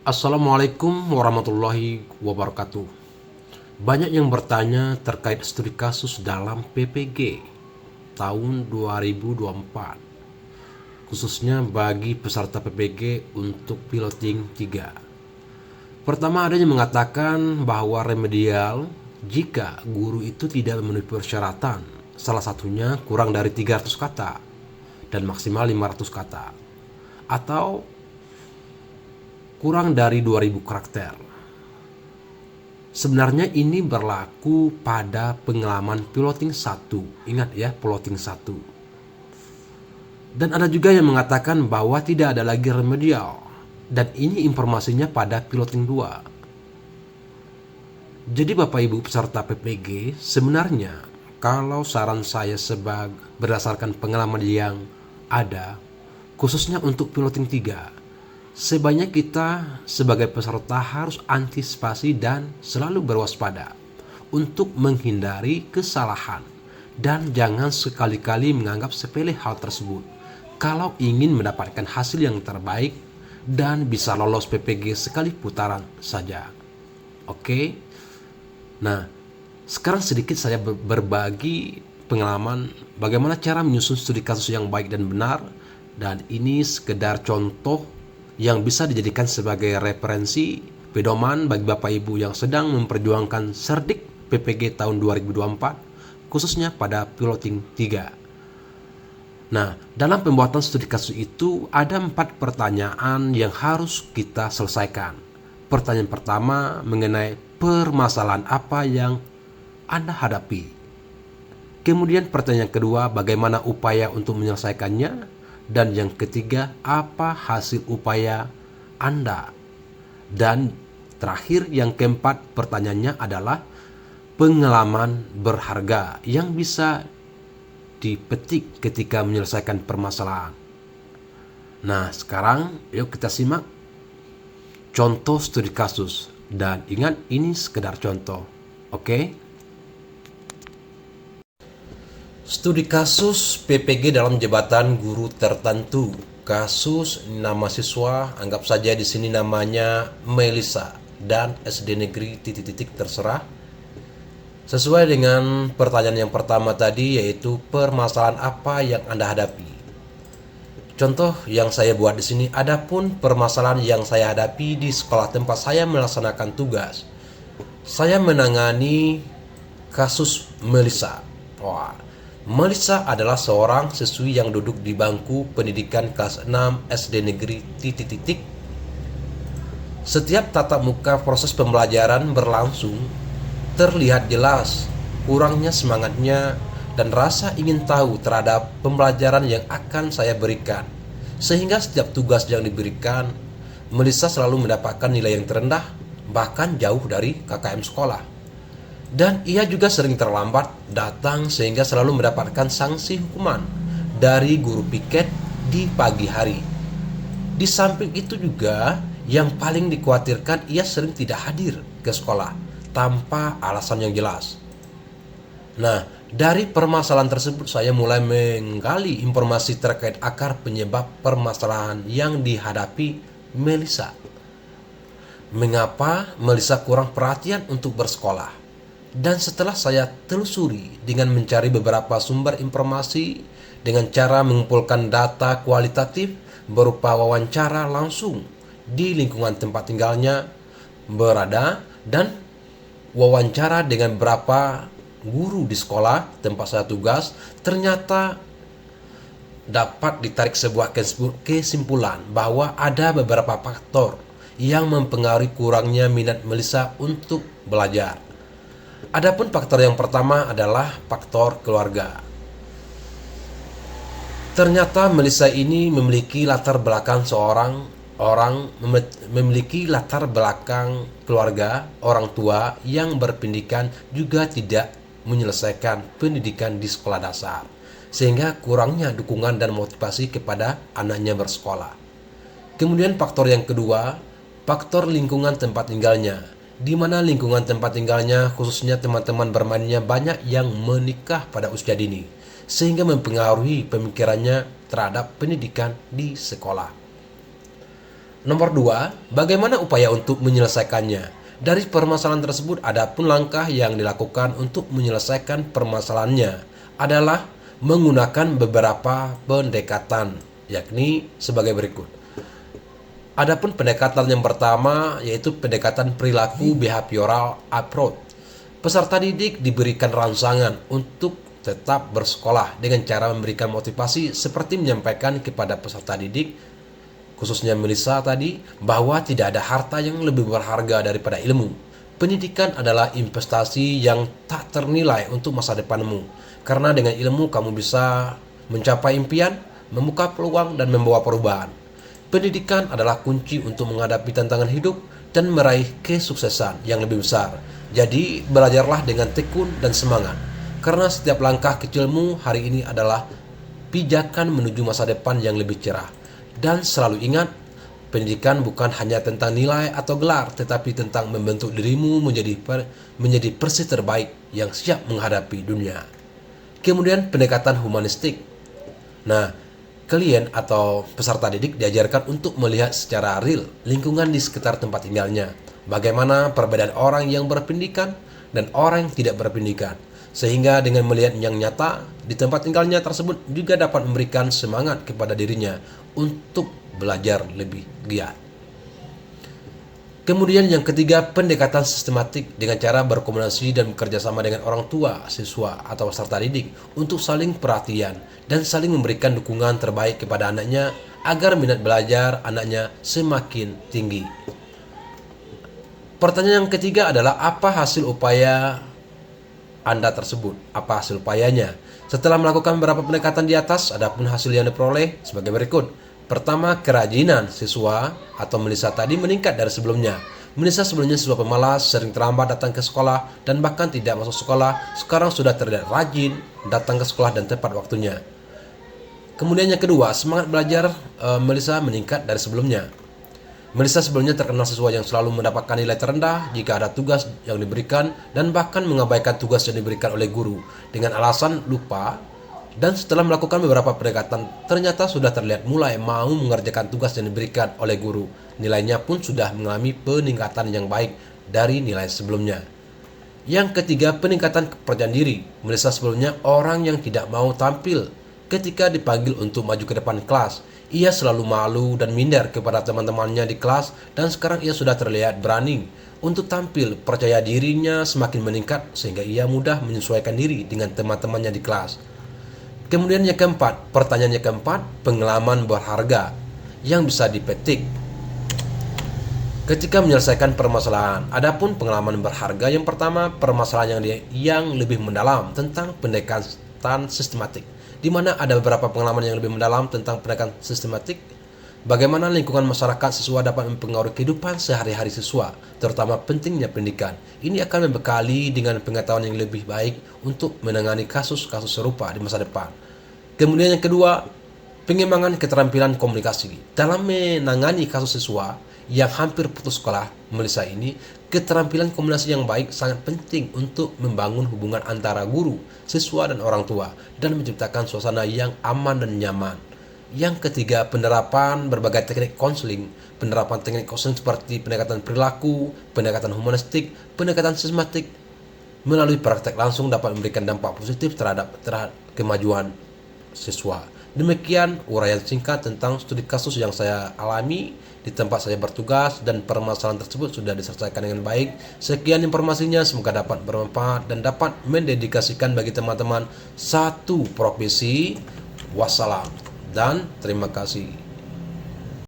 Assalamualaikum warahmatullahi wabarakatuh. Banyak yang bertanya terkait studi kasus dalam PPG tahun 2024, khususnya bagi peserta PPG untuk piloting 3. Pertama, ada yang mengatakan bahwa remedial jika guru itu tidak memenuhi persyaratan, salah satunya kurang dari 300 kata dan maksimal 500 kata, atau kurang dari 2000 karakter. Sebenarnya ini berlaku pada pengalaman piloting 1. Ingat ya, piloting 1. Dan ada juga yang mengatakan bahwa tidak ada lagi remedial. Dan ini informasinya pada piloting 2. Jadi Bapak Ibu peserta PPG, sebenarnya kalau saran saya berdasarkan pengalaman yang ada, khususnya untuk piloting 3, sebanyak kita sebagai peserta harus antisipasi dan selalu berwaspada untuk menghindari kesalahan, dan jangan sekali-kali menganggap sepele hal tersebut kalau ingin mendapatkan hasil yang terbaik dan bisa lolos PPG sekali putaran saja. Oke. Nah, sekarang sedikit saya berbagi pengalaman bagaimana cara menyusun studi kasus yang baik dan benar, dan ini sekedar contoh yang bisa dijadikan sebagai referensi pedoman bagi Bapak Ibu yang sedang memperjuangkan Serdik PPG tahun 2024, khususnya pada piloting 3. Nah, dalam pembuatan studi kasus itu ada 4 pertanyaan yang harus kita selesaikan. Pertanyaan pertama mengenai permasalahan apa yang Anda hadapi. Kemudian pertanyaan kedua, bagaimana upaya untuk menyelesaikannya. Dan yang ketiga, apa hasil upaya Anda? Dan terakhir, yang keempat, pertanyaannya adalah pengalaman berharga yang bisa dipetik ketika menyelesaikan permasalahan. Nah, sekarang yuk kita simak contoh studi kasus. Dan ingat, ini sekedar contoh. Oke? Studi kasus PPG dalam jabatan guru tertentu. Kasus nama siswa, anggap saja di sini namanya Melisa dan SD negeri ... terserah. Sesuai dengan pertanyaan yang pertama tadi, yaitu permasalahan apa yang Anda hadapi. Contoh yang saya buat di sini, adapun permasalahan yang saya hadapi di sekolah tempat saya melaksanakan tugas, saya menangani kasus Melisa. Melisa adalah seorang siswi yang duduk di bangku pendidikan kelas 6 SD negeri ... Setiap tatap muka proses pembelajaran berlangsung, terlihat jelas kurangnya semangatnya dan rasa ingin tahu terhadap pembelajaran yang akan saya berikan. Sehingga setiap tugas yang diberikan, Melisa selalu mendapatkan nilai yang terendah, bahkan jauh dari KKM sekolah. Dan ia juga sering terlambat datang sehingga selalu mendapatkan sanksi hukuman dari guru piket di pagi hari. Di samping itu juga, yang paling dikhawatirkan, ia sering tidak hadir ke sekolah tanpa alasan yang jelas. Nah, dari permasalahan tersebut saya mulai menggali informasi terkait akar penyebab permasalahan yang dihadapi Melisa. Mengapa Melisa kurang perhatian untuk bersekolah? Dan setelah saya telusuri dengan mencari beberapa sumber informasi dengan cara mengumpulkan data kualitatif berupa wawancara langsung di lingkungan tempat tinggalnya berada dan wawancara dengan beberapa guru di sekolah tempat saya tugas, ternyata dapat ditarik sebuah kesimpulan bahwa ada beberapa faktor yang mempengaruhi kurangnya minat Melisa untuk belajar. Adapun faktor yang pertama adalah faktor keluarga. Ternyata Melisa ini memiliki latar belakang memiliki latar belakang keluarga, orang tua yang berpendidikan juga tidak menyelesaikan pendidikan di sekolah dasar, sehingga kurangnya dukungan dan motivasi kepada anaknya bersekolah. Kemudian faktor yang kedua, faktor lingkungan tempat tinggalnya, di mana lingkungan tempat tinggalnya, khususnya teman-teman bermainnya, banyak yang menikah pada usia dini, sehingga mempengaruhi pemikirannya terhadap pendidikan di sekolah. Nomor 2, bagaimana upaya untuk menyelesaikannya? Dari permasalahan tersebut, ada pun langkah yang dilakukan untuk menyelesaikan permasalahannya adalah menggunakan beberapa pendekatan, yakni sebagai berikut. Adapun pendekatan yang pertama yaitu pendekatan perilaku behavioral approach. Peserta didik diberikan rangsangan untuk tetap bersekolah dengan cara memberikan motivasi seperti menyampaikan kepada peserta didik, khususnya Melissa tadi, bahwa tidak ada harta yang lebih berharga daripada ilmu. Pendidikan adalah investasi yang tak ternilai untuk masa depanmu, karena dengan ilmu kamu bisa mencapai impian, membuka peluang, dan membawa perubahan. Pendidikan adalah kunci untuk menghadapi tantangan hidup dan meraih kesuksesan yang lebih besar. Jadi, belajarlah dengan tekun dan semangat. Karena setiap langkah kecilmu hari ini adalah pijakan menuju masa depan yang lebih cerah. Dan selalu ingat, pendidikan bukan hanya tentang nilai atau gelar, tetapi tentang membentuk dirimu menjadi persis terbaik yang siap menghadapi dunia. Kemudian pendekatan humanistik. Nah, klien atau peserta didik diajarkan untuk melihat secara real lingkungan di sekitar tempat tinggalnya. Bagaimana perbedaan orang yang berpendidikan dan orang yang tidak berpendidikan. Sehingga dengan melihat yang nyata di tempat tinggalnya tersebut juga dapat memberikan semangat kepada dirinya untuk belajar lebih giat. Kemudian yang ketiga, pendekatan sistematik dengan cara berkomunikasi dan bekerjasama dengan orang tua, siswa, atau peserta didik untuk saling perhatian dan saling memberikan dukungan terbaik kepada anaknya agar minat belajar anaknya semakin tinggi. Pertanyaan yang ketiga adalah apa hasil upaya Anda tersebut? Apa hasil upayanya? Setelah melakukan beberapa pendekatan di atas, adapun hasil yang diperoleh sebagai berikut. Pertama, kerajinan siswa atau Melissa tadi meningkat dari sebelumnya. Melissa sebelumnya siswa pemalas, sering terlambat datang ke sekolah, dan bahkan tidak masuk sekolah. Sekarang sudah terlihat rajin datang ke sekolah dan tepat waktunya. Kemudian yang kedua, semangat belajar Melissa meningkat dari sebelumnya. Melissa sebelumnya terkenal siswa yang selalu mendapatkan nilai terendah jika ada tugas yang diberikan dan bahkan mengabaikan tugas yang diberikan oleh guru dengan alasan lupa. Dan setelah melakukan beberapa pendekatan, ternyata sudah terlihat mulai mau mengerjakan tugas yang diberikan oleh guru. Nilainya pun sudah mengalami peningkatan yang baik dari nilai sebelumnya. Yang ketiga, peningkatan kepercayaan diri. Melissa sebelumnya orang yang tidak mau tampil ketika dipanggil untuk maju ke depan kelas. Ia selalu malu dan minder kepada teman-temannya di kelas, dan sekarang ia sudah terlihat berani untuk tampil. Percaya dirinya semakin meningkat sehingga ia mudah menyesuaikan diri dengan teman-temannya di kelas. Kemudian yang keempat, pertanyaannya keempat, pengalaman berharga yang bisa dipetik ketika menyelesaikan permasalahan. Adapun pengalaman berharga yang pertama, permasalahan yang lebih mendalam tentang pendekatan sistematik, di mana ada beberapa pengalaman yang lebih mendalam tentang pendekatan sistematik. Bagaimana lingkungan masyarakat siswa dapat mempengaruhi kehidupan sehari-hari siswa, terutama pentingnya pendidikan. Ini akan membekali dengan pengetahuan yang lebih baik untuk menangani kasus-kasus serupa di masa depan. Kemudian yang kedua, pengembangan keterampilan komunikasi. Dalam menangani kasus siswa yang hampir putus sekolah, Melissa ini, keterampilan komunikasi yang baik sangat penting untuk membangun hubungan antara guru, siswa, dan orang tua, dan menciptakan suasana yang aman dan nyaman. Yang ketiga, penerapan berbagai teknik konseling. Penerapan teknik konseling seperti pendekatan perilaku, pendekatan humanistik, pendekatan sistematik melalui praktek langsung dapat memberikan dampak positif terhadap kemajuan siswa. Demikian uraian singkat tentang studi kasus yang saya alami di tempat saya bertugas, dan permasalahan tersebut sudah diselesaikan dengan baik. Sekian informasinya, semoga dapat bermanfaat dan dapat mendedikasikan bagi teman-teman satu profesi. Wassalam dan terima kasih.